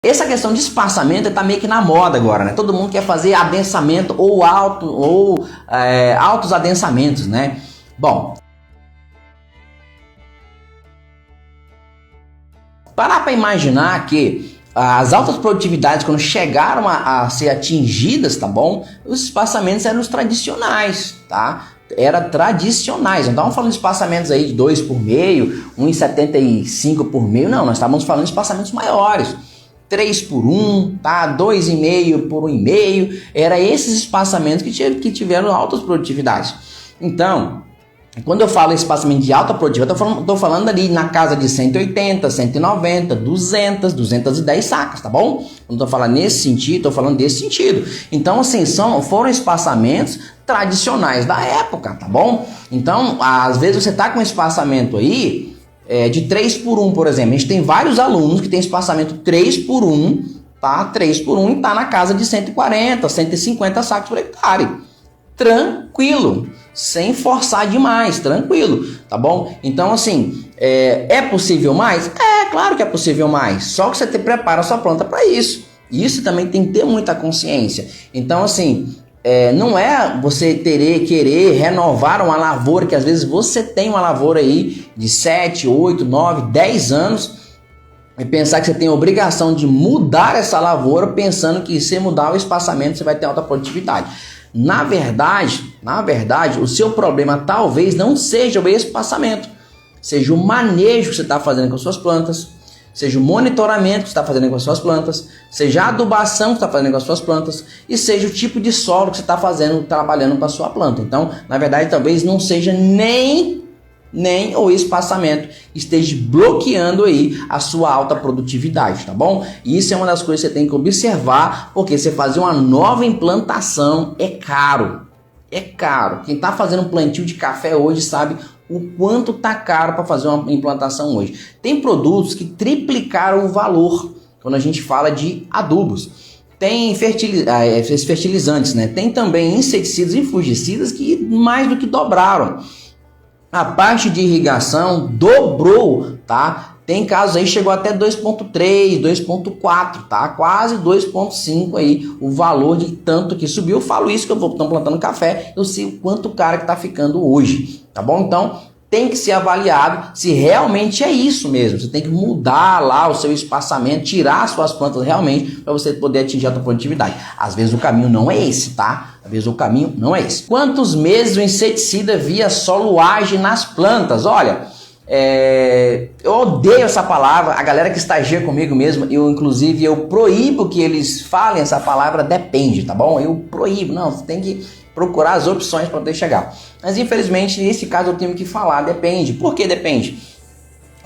essa questão de espaçamento está meio que na moda agora, né? Todo mundo quer fazer adensamento ou altos adensamentos, né? Bom, parar para imaginar que as altas produtividades, quando chegaram a ser atingidas, tá bom? Os espaçamentos eram os tradicionais, tá? Tradicionais. Não estávamos falando de espaçamentos aí de 2 por meio, 1,75 por meio, não. Nós estávamos falando de espaçamentos maiores. 3 por 1, tá? 2,5 por 1,5. Era esses espaçamentos que tiveram altas produtividades. Então, quando eu falo espaçamento de alta produtividade, eu tô falando ali na casa de 180, 190, 200, 210 sacas, tá bom? Quando eu tô falando nesse sentido, tô falando desse sentido. Então, assim, foram espaçamentos tradicionais da época, tá bom? Então, às vezes você tá com um espaçamento aí de 3 por 1, por exemplo. A gente tem vários alunos que tem espaçamento 3 por 1, tá? 3 por 1 e tá na casa de 140, 150 sacos por hectare. Tranquilo, sem forçar demais, tranquilo, tá bom? Então, assim, é possível mais? Claro que é possível mais, só que você prepara a sua planta para isso. Isso também tem que ter muita consciência. Então, assim, não é você querer renovar uma lavoura, que às vezes você tem uma lavoura aí de 7, 8, 9, 10 anos, e pensar que você tem a obrigação de mudar essa lavoura, pensando que se mudar o espaçamento você vai ter alta produtividade. Na verdade, o seu problema talvez não seja o espaçamento, seja o manejo que você está fazendo com as suas plantas, seja o monitoramento que você está fazendo com as suas plantas, seja a adubação que você está fazendo com as suas plantas e seja o tipo de solo que você está trabalhando com a sua planta. Então, na verdade, talvez não seja nem o espaçamento esteja bloqueando aí a sua alta produtividade, tá bom? E isso é uma das coisas que você tem que observar, porque você fazer uma nova implantação é caro. É caro. Quem está fazendo um plantio de café hoje sabe o quanto tá caro para fazer uma implantação hoje. Tem produtos que triplicaram o valor quando a gente fala de adubos. Tem fertilizantes, né? Tem também inseticidas e fungicidas que mais do que dobraram. A parte de irrigação dobrou, tá? Tem casos aí chegou até 2,3, 2,4, tá? Quase 2,5 aí o valor de tanto que subiu. Eu falo isso que eu estou plantando café, eu sei o quanto caro que tá ficando hoje, tá bom? Então tem que ser avaliado se realmente é isso mesmo. Você tem que mudar lá o seu espaçamento, tirar as suas plantas realmente para você poder atingir a sua produtividade. Às vezes o caminho não é esse, tá? Às vezes o caminho não é esse. Quantos meses o inseticida via solo age nas plantas? Olha, eu odeio essa palavra. A galera que estagia comigo mesmo, inclusive eu proíbo que eles falem essa palavra depende, tá bom? Eu proíbo, não, você tem que procurar as opções para poder chegar. Mas infelizmente nesse caso eu tenho que falar depende. Por que depende?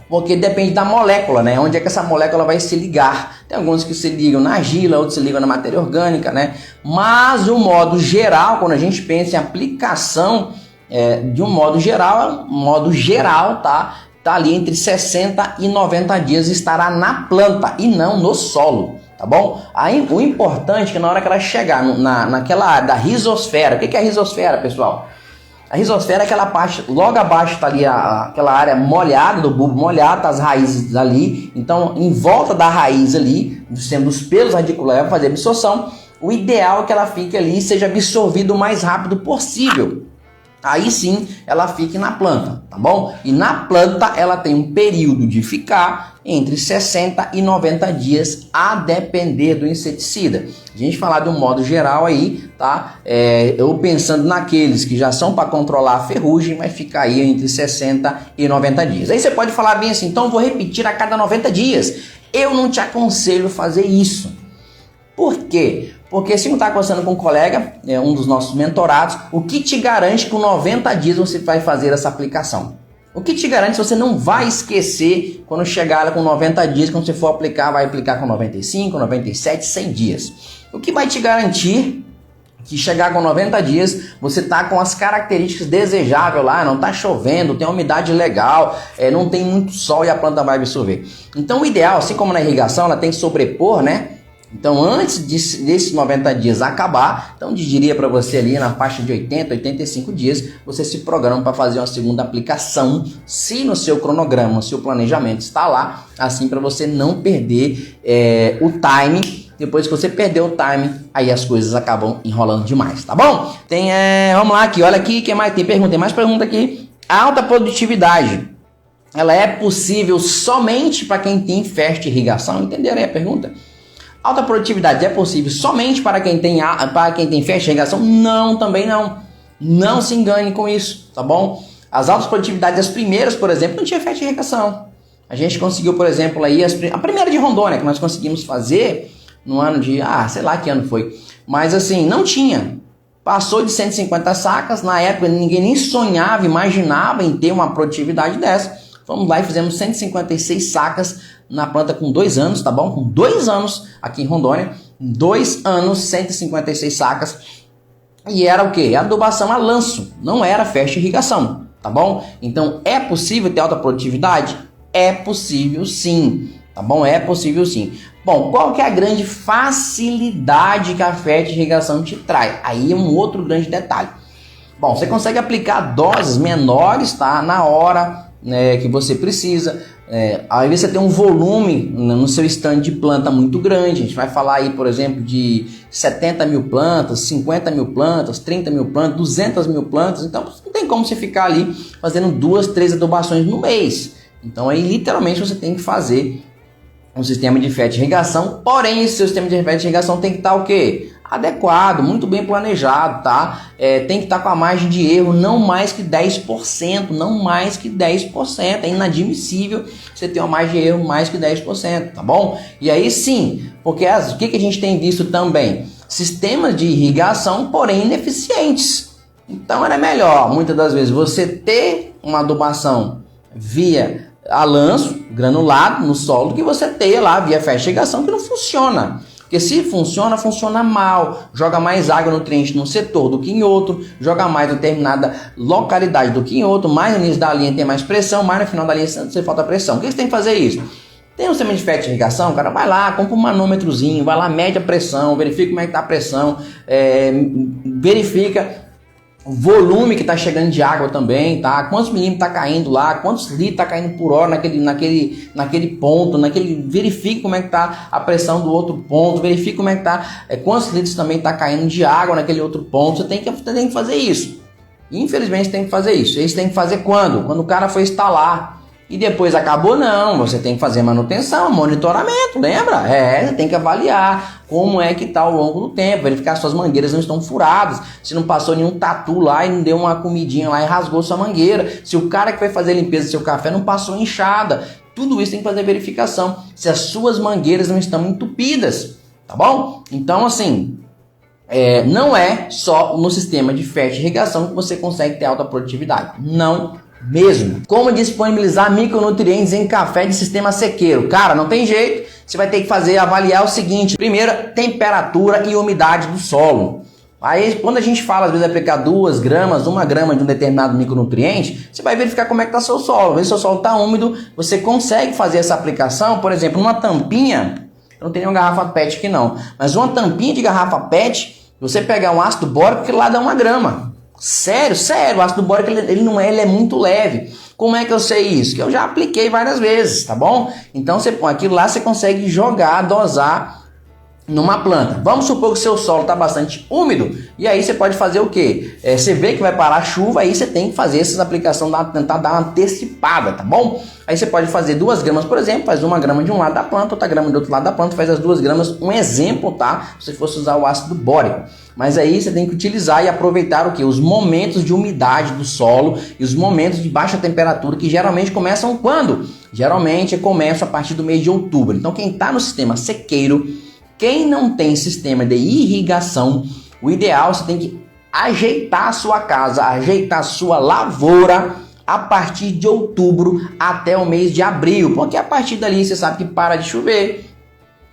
Porque depende da molécula, né? Onde é que essa molécula vai se ligar. Tem alguns que se ligam na argila, outros se ligam na matéria orgânica, né? Mas o modo geral, quando a gente pensa em aplicação, de um modo geral, tá? Tá ali entre 60 e 90 dias estará na planta e não no solo. Tá bom? Aí, o importante é que na hora que ela chegar naquela área da rizosfera, o que é a rizosfera, pessoal? A rizosfera é aquela parte, logo abaixo está ali aquela área molhada, do bulbo molhado, tá as raízes ali. Então, em volta da raiz ali, sendo os pelos radiculares, para fazer absorção, o ideal é que ela fique ali e seja absorvida o mais rápido possível. Aí sim ela fique na planta, tá bom? E na planta ela tem um período de ficar entre 60 e 90 dias, a depender do inseticida. A gente falar de um modo geral aí, tá? Eu pensando naqueles que já são para controlar a ferrugem, vai ficar aí entre 60 e 90 dias. Aí você pode falar bem assim, então eu vou repetir a cada 90 dias. Eu não te aconselho fazer isso. Por quê? Porque se não está conversando com um colega, um dos nossos mentorados, o que te garante que com 90 dias você vai fazer essa aplicação? O que te garante se você não vai esquecer quando chegar com 90 dias, quando você for aplicar, vai aplicar com 95, 97, 100 dias. O que vai te garantir que chegar com 90 dias, você está com as características desejáveis lá, não está chovendo, tem uma umidade legal, não tem muito sol e a planta vai absorver. Então o ideal, assim como na irrigação, ela tem que sobrepor, né? Então, antes desses 90 dias acabar, então diria para você ali na faixa de 80, 85 dias, você se programa para fazer uma segunda aplicação, se no seu cronograma, se o planejamento está lá, assim para você não perder o time. Depois que você perdeu o time, aí as coisas acabam enrolando demais, tá bom? Vamos lá aqui, olha aqui, que mais tem pergunta? Tem mais pergunta aqui. Alta produtividade, ela é possível somente para quem tem festa de irrigação? Entenderam aí a pergunta? Alta produtividade é possível somente para quem tem festa de irrigação? Não, também não. Não se engane com isso, tá bom? As altas produtividades, as primeiras, por exemplo, não tinha festa de irrigação. A gente conseguiu, por exemplo, aí a primeira de Rondônia, que nós conseguimos fazer no ano de, sei lá que ano foi. Mas assim, não tinha. Passou de 150 sacas, na época ninguém nem sonhava, imaginava em ter uma produtividade dessa. Fomos lá e fizemos 156 sacas na planta com 2 anos, tá bom? Com 2 anos aqui em Rondônia, 2 anos, 156 sacas. E era o quê? Adubação a lanço, não era festa de irrigação, tá bom? Então, é possível ter alta produtividade? É possível sim, tá bom? É possível sim. Bom, qual que é a grande facilidade que a festa de irrigação te traz? Aí é um outro grande detalhe. Bom, você consegue aplicar doses menores, tá? Na hora que você precisa. Aí você tem um volume no seu stand de planta muito grande. A gente vai falar aí, por exemplo, de 70 mil plantas, 50 mil plantas, 30 mil plantas, 200 mil plantas. Então não tem como você ficar ali fazendo 2, 3 adubações no mês. Então aí literalmente você tem que fazer um sistema de festa de irrigação, porém esse seu sistema de festa de irrigação tem que estar o quê? Adequado, muito bem planejado, tá? Tem que estar com a margem de erro não mais que 10%, não mais que 10%, é inadmissível você ter uma margem de erro mais que 10%, tá bom? E aí sim, porque o que a gente tem visto também? Sistemas de irrigação, porém ineficientes. Então era melhor, muitas das vezes, você ter uma adubação via a lanço, granulado no solo, do que você ter lá via festa de irrigação que não funciona. Porque se funciona, funciona mal, joga mais água nutriente num setor do que em outro, joga mais em determinada localidade do que em outro, mais no início da linha tem mais pressão, mais no final da linha você falta pressão. O que você tem que fazer isso? Tem um sistema de festa de irrigação, cara, vai lá, compra um manômetrozinho, vai lá, mede a pressão, verifica como é que está a pressão, verifica o volume que está chegando de água também, tá? Quantos milímetros está caindo lá, quantos litros está caindo por hora naquele ponto, verifique como é que está a pressão do outro ponto, verifique como é que está, quantos litros também está caindo de água naquele outro ponto. Você tem que fazer isso. Infelizmente tem que fazer isso. Isso tem que fazer quando? Quando o cara foi instalar. E depois acabou, não, você tem que fazer manutenção, monitoramento, lembra? Você tem que avaliar como é que está ao longo do tempo, verificar se suas mangueiras não estão furadas, se não passou nenhum tatu lá e não deu uma comidinha lá e rasgou sua mangueira, se o cara que foi fazer a limpeza do seu café não passou inchada, tudo isso tem que fazer verificação, se as suas mangueiras não estão entupidas, tá bom? Então assim, não é só no sistema de festa de irrigação que você consegue ter alta produtividade, não mesmo. Como disponibilizar micronutrientes em café de sistema sequeiro? Cara, não tem jeito. Você vai ter que avaliar o seguinte: primeiro, temperatura e umidade do solo. Aí, quando a gente fala, às vezes, aplicar 2 gramas, 1 grama de um determinado micronutriente, você vai verificar como é que está seu solo. Se seu solo está úmido, você consegue fazer essa aplicação, por exemplo, numa tampinha. Eu não tenho uma garrafa PET aqui não, mas uma tampinha de garrafa PET, você pegar um ácido bórico que lá dá 1 grama. Sério, o ácido bórico ele é muito leve. Como é que eu sei isso? Que eu já apliquei várias vezes, tá bom? Então você põe aquilo lá, você consegue jogar, dosar numa planta. Vamos supor que o seu solo está bastante úmido, e aí você pode fazer o quê? Você vê que vai parar a chuva, aí você tem que fazer essas aplicações, tentar dar uma antecipada, tá bom? Aí você pode fazer 2 gramas, por exemplo, faz 1 grama de um lado da planta, outra grama do outro lado da planta, faz as 2 gramas, um exemplo, tá? Se você fosse usar o ácido bórico. Mas aí você tem que utilizar e aproveitar o quê? Os momentos de umidade do solo e os momentos de baixa temperatura, que geralmente começam quando? Geralmente começam a partir do mês de outubro. Então quem está no sistema sequeiro, quem não tem sistema de irrigação, o ideal você tem que ajeitar a sua casa, ajeitar a sua lavoura a partir de outubro até o mês de abril, porque a partir dali você sabe que para de chover,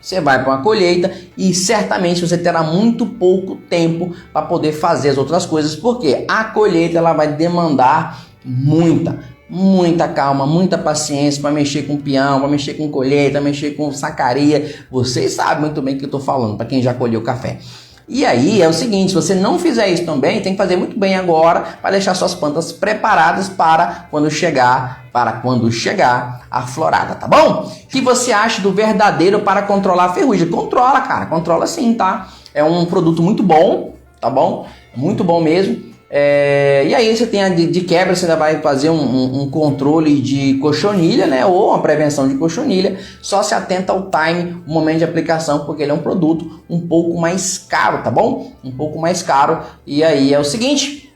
você vai para uma colheita e certamente você terá muito pouco tempo para poder fazer as outras coisas, porque a colheita ela vai demandar muita calma, muita paciência para mexer com peão, para mexer com colheita, mexer com sacaria. Vocês sabem muito bem o que eu estou falando, para quem já colheu café. E aí é o seguinte, se você não fizer isso também, tem que fazer muito bem agora para deixar suas plantas preparadas para quando chegar para quando chegar a florada, tá bom? O que você acha do verdadeiro para controlar a ferrugem? Controla, cara, controla sim, tá? É um produto muito bom, tá bom? Muito bom mesmo. E aí você tem de quebra, você ainda vai fazer um controle de cochonilha, né? Ou uma prevenção de cochonilha. Só se atenta ao time, o momento de aplicação, porque ele é um produto um pouco mais caro, tá bom? Um pouco mais caro. E aí é o seguinte,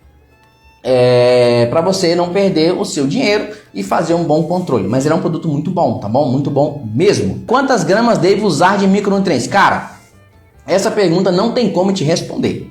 para você não perder o seu dinheiro e fazer um bom controle. Mas ele é um produto muito bom, tá bom? Muito bom mesmo. Quantas gramas devo usar de micronutrientes? Cara, essa pergunta não tem como te responder.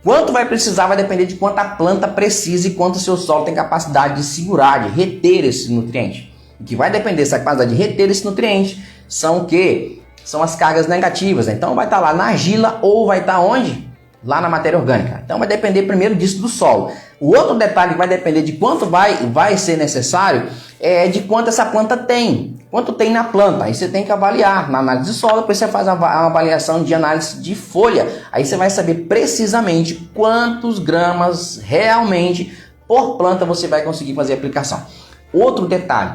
Quanto vai precisar vai depender de quanto a planta precisa e quanto o seu solo tem capacidade de segurar, de reter esse nutriente. O que vai depender dessa capacidade de reter esse nutriente são o quê? São as cargas negativas, né? Então vai estar lá na argila ou vai estar onde? Lá na matéria orgânica. Então vai depender primeiro disso do solo. O outro detalhe que vai depender de quanto vai ser necessário é de quanto essa planta tem. Quanto tem na planta, aí você tem que avaliar na análise de solo, depois você faz uma avaliação de análise de folha, aí você vai saber precisamente quantos gramas realmente por planta você vai conseguir fazer a aplicação. Outro detalhe,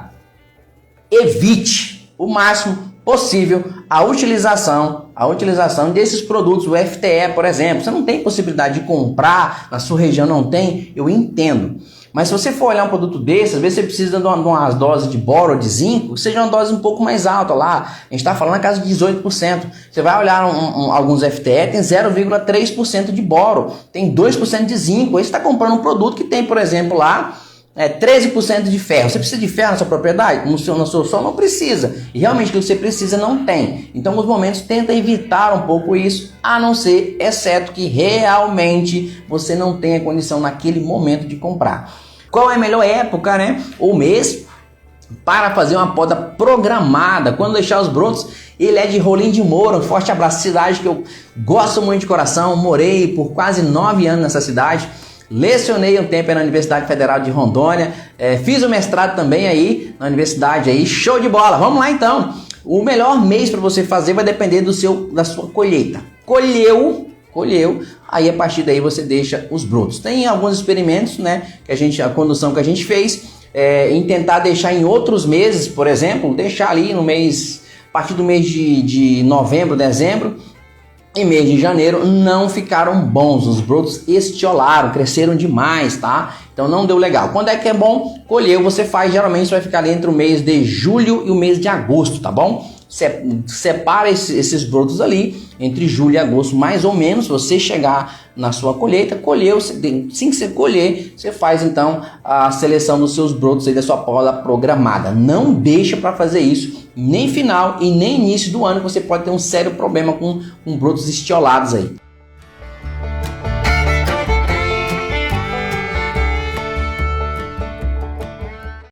evite o máximo possível a utilização desses produtos, o FTE, por exemplo. Você não tem possibilidade de comprar, na sua região não tem, eu entendo. Mas se você for olhar um produto desse, às vezes você precisa de umas doses de boro ou de zinco, que seja uma dose um pouco mais alta lá. A gente está falando na casa de 18%. Você vai olhar alguns FTE, tem 0,3% de boro, tem 2% de zinco. Aí você está comprando um produto que tem, por exemplo, lá 13% de ferro. Você precisa de ferro na sua propriedade? No seu solo não precisa. E realmente o que você precisa não tem. Então, em alguns momentos, tenta evitar um pouco isso, a não ser, exceto que realmente você não tenha condição naquele momento de comprar. Qual é a melhor época, né? Ou mês para fazer uma poda programada? Quando deixar os brotos, ele é de Rolim de Moura. Um forte abraço, cidade que eu gosto muito de coração. Morei por quase 9 anos nessa cidade. Lecionei um tempo na Universidade Federal de Rondônia, fiz o mestrado também aí na universidade aí, show de bola. Vamos lá então. O melhor mês para você fazer vai depender da sua colheita. Colheu, aí a partir daí você deixa os brotos. Tem alguns experimentos, né, a condução que a gente fez, em tentar deixar em outros meses, por exemplo, deixar ali a partir do mês de novembro, dezembro, em mês de janeiro não ficaram bons, os brotos estiolaram, cresceram demais, tá? Então não deu legal. Quando é que é bom? Colheu, você faz, geralmente vai ficar ali entre o mês de julho e o mês de agosto, tá bom? Separa esses brotos ali, entre julho e agosto, mais ou menos. Você chegar na sua colheita, colheu, assim que você colher, você faz então a seleção dos seus brotos aí da sua poda programada. Não deixa para fazer isso, nem final e nem início do ano, que você pode ter um sério problema com brotos estiolados aí.